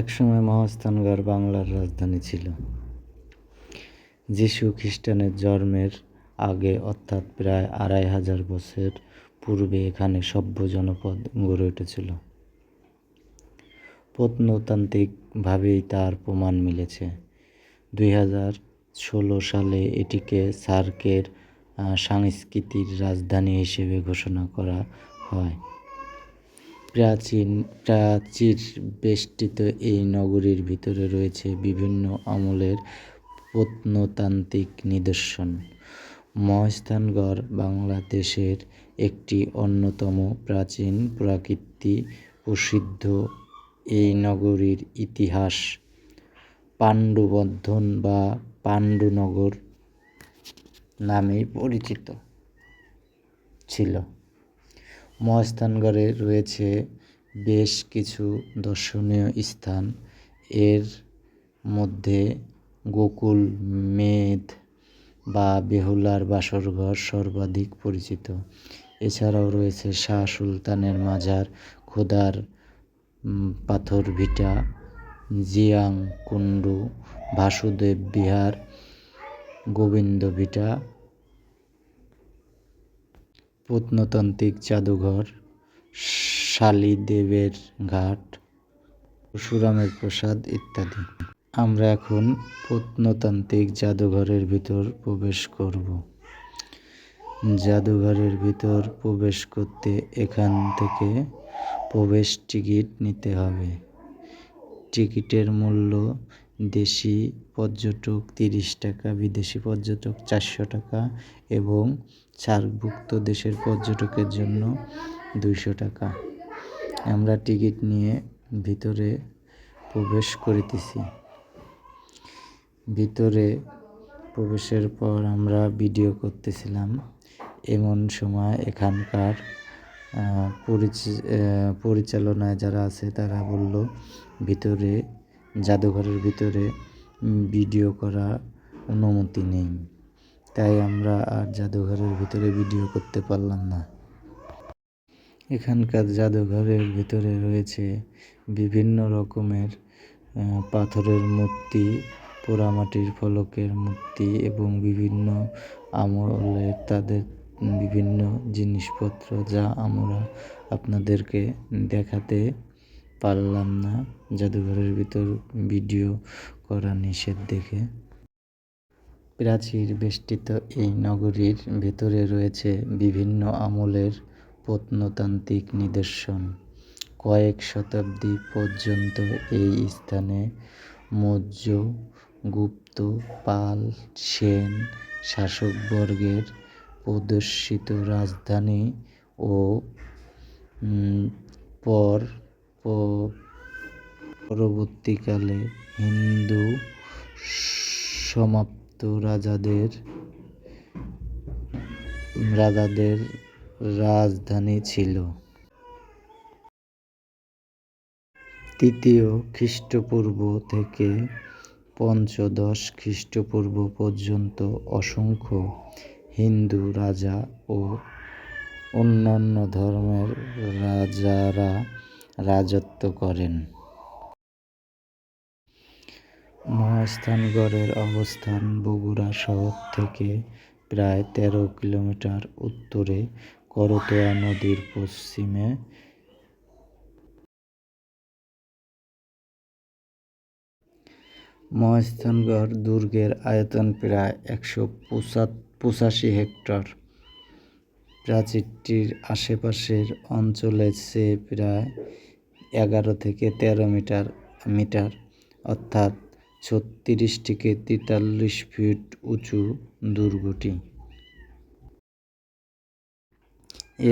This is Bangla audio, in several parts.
একসময় মহাস্থানগড় বাংলার রাজধানী ছিল। যীশু খ্রিস্টানের জন্মের আগে অর্থাৎ প্রায় ২৫০০ বছর পূর্বে এখানে সভ্য জনপদ গড়ে উঠেছিল। প্রত্নতাত্ত্বিকভাবেই তার প্রমাণ মিলেছে। ২০১৬ সালে এটিকে সার্কের সাংস্কৃতিক রাজধানী হিসেবে ঘোষণা করা হয়। প্রাচীর বেষ্টিত এই নগরীর ভিতরে রয়েছে বিভিন্ন আমলের প্রত্নতাত্ত্বিক নিদর্শন। মহাস্থানগড় বাংলাদেশের একটি অন্যতম প্রাচীন প্রকৃতি প্রসিদ্ধ এই নগরীর ইতিহাস পাণ্ড্যবর্ধন বা পাণ্ডুনগর নামেই পরিচিত ছিল। মহাস্থানগড়ে রয়েছে বেশ কিছু দর্শনীয় স্থান। এর মধ্যে গোকুল, মেদ বা বেহুলার বাসরঘর সর্বাধিক পরিচিত। এছাড়াও রয়েছে শাহ সুলতানের মাজার, খোদার পাথর ভিটা, জিয়াং কুণ্ডু, বাসুদেব বিহার, গোবিন্দ ভিটা, প্রত্নতাত্ত্বিক জাদুঘর, শালীদেবের ঘাট, পরশুরামের প্রসাদ ইত্যাদি। আমরা এখন প্রত্নতাত্ত্বিক জাদুঘরের ভিতর প্রবেশ করব। জাদুঘরের ভিতর প্রবেশ করতে এখান থেকে প্রবেশ টিকিট নিতে হবে। টিকিটের মূল্য দেশি পর্যটক ৩০ টাকা, বিদেশি পর্যটক ৪০০ টাকা এবং সার্কভুক্ত দেশের পর্যটকের জন্য ২০০ টাকা। আমরা টিকিট নিয়ে ভিতরে প্রবেশ করিতেছি। ভিতরে প্রবেশের পর আমরা ভিডিও করতেছিলাম। এমন সময় এখানকার পরিচালনায় যারা আছে তারা বলল ভিতরে জাদুঘরের ভিতরে ভিডিও করা অনুমতি নেই। তাই আমরা আর জাদুঘরের ভিতরে ভিডিও করতে পারলাম না। এখানকার জাদুঘরের ভিতরে রয়েছে বিভিন্ন রকমের পাথরের মূর্তি, পোড়ামাটির ফলকের মূর্তি এবং বিভিন্ন আমলের তাদের বিভিন্ন জিনিসপত্র, যা আমরা আপনাদেরকে দেখাতে পারলাম না জাদুঘরের ভিতর ভিডিও করা নিষেধ দেখে। প্রাচীর বেষ্টিত এই নগরীর ভেতরে রয়েছে বিভিন্ন আমলের প্রত্নতাত্ত্বিক নিদর্শন। কয়েক শতাব্দী পর্যন্ত এই স্থানে মৌর্য, গুপ্ত, পাল, সেন শাসকবর্গের প্রতিষ্ঠিত রাজধানী ও পরবর্তীকালে হিন্দু সমাপ্ত রাজাদের রাজধানী ছিল। তৃতীয় খ্রিস্টপূর্ব থেকে পঞ্চদশ খ্রিস্টপূর্ব পর্যন্ত অসংখ্য হিন্দু রাজা ও অন্যান্য ধর্মের রাজারা রাজত্ব করেন। মহাস্থানগড়ের অবস্থান বগুড়া শহর থেকে প্রায় ১৩ কিলোমিটার উত্তরে, করতোয়া নদীর পশ্চিমে। মহাস্থানগড় দুর্গের আয়তন প্রায় ১৮৫ হেক্টর। প্রাচীরটির আশেপাশের অঞ্চলের চেয়ে প্রায় ১১ থেকে ১৩ মিটার অর্থাৎ ৩৬ থেকে ৪৩ ফিট উঁচু দুর্গটি।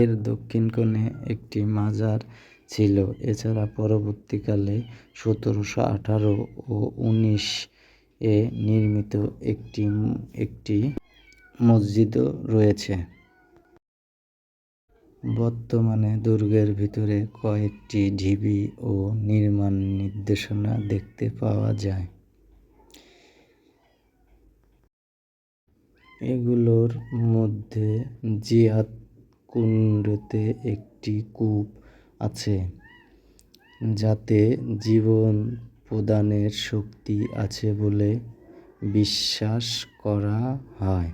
এর দক্ষিণ কোণে একটি মাজার ছিল। এছাড়া পরবর্তীকালে ১৭১৮ ও ১৯-এ নির্মিত একটি মসজিদও রয়েছে। বর্তমানে দুর্গের ভিতরে কয়েকটি ঢিবি ও নির্মাণ নিদর্শন দেখতে পাওয়া যায়। এগুলোর মধ্যে জিয়াদ কুণ্ডতে একটি কূপ আছে, যাতে জীবন প্রদানের শক্তি আছে বলে বিশ্বাস করা হয়।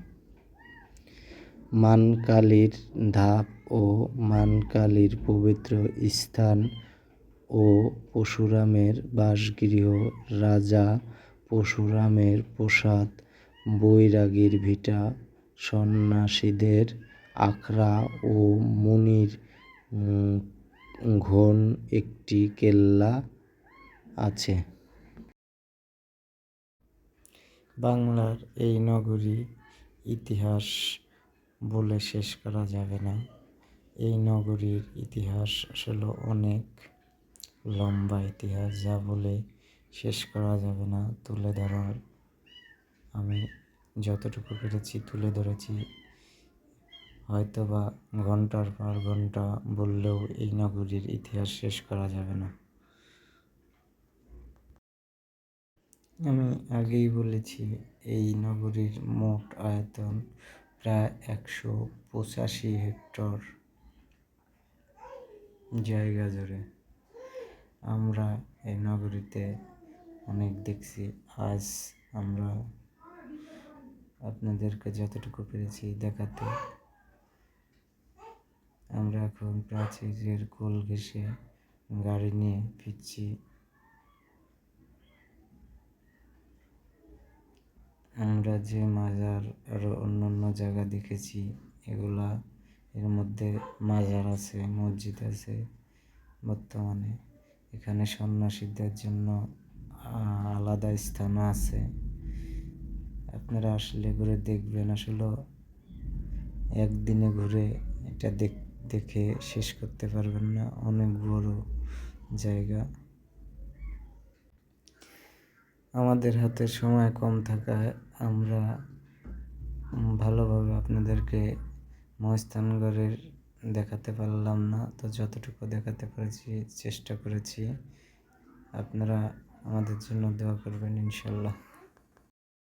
মানকালীর ধাপ ও মানকালীর পবিত্র স্থান ও পরশুরামের বাসগৃহ, রাজা পরশুরামের প্রসাদ, বৈরাগীর ভিটা, সন্ন্যাসীদের আখড়া ও মুনির ঘন একটি কেল্লা আছে। বাংলার এই নগরী ইতিহাস বলে শেষ করা যাবে না। এই নগরীর ইতিহাস আসলে অনেক লম্বা ইতিহাস, যা বলে শেষ করা যাবে না। তুলে ধরার আমি যতটুকু পেরেছি তুলে ধরেছি। হয়তো বা ঘন্টার পর ঘন্টা বললেও এই নগরীর ইতিহাস শেষ করা যাবে না। আমি আগেই বলেছি, এই নগরীর মোট আয়তন প্রায় 185 হেক্টর জায়গা জুড়ে। আমরা এই নগরীতে অনেক দেখছি। আজ আমরা আপনাদেরকে যতটুকু পেরেছি দেখাতে, আমরা এখন প্রাচীরের কোল ঘেঁষে গাড়ি নিয়ে ফিরছি। আমরা যে মাজার আরও অন্য জায়গা দেখেছি, এগুলা এর মধ্যে মাজার আছে, মসজিদ আছে। বর্তমানে এখানে সন্ন্যাসীদের জন্য আলাদা স্থানও আছে। আপনারা আসলে ঘুরে দেখবেন। আসলে একদিনে ঘুরে এটা দেখে শেষ করতে পারবেন না। অনেক বড় জায়গা। আমাদের হাতে সময় কম থাকায় আমরা ভালোভাবে আপনাদেরকে মহাস্থানগড়ের দেখাতে পারলাম না। তো যতটুকু দেখাতে পেরেছি চেষ্টা করেছি। আপনারা আমাদের জন্য দোয়া করবেন ইনশাল্লাহ।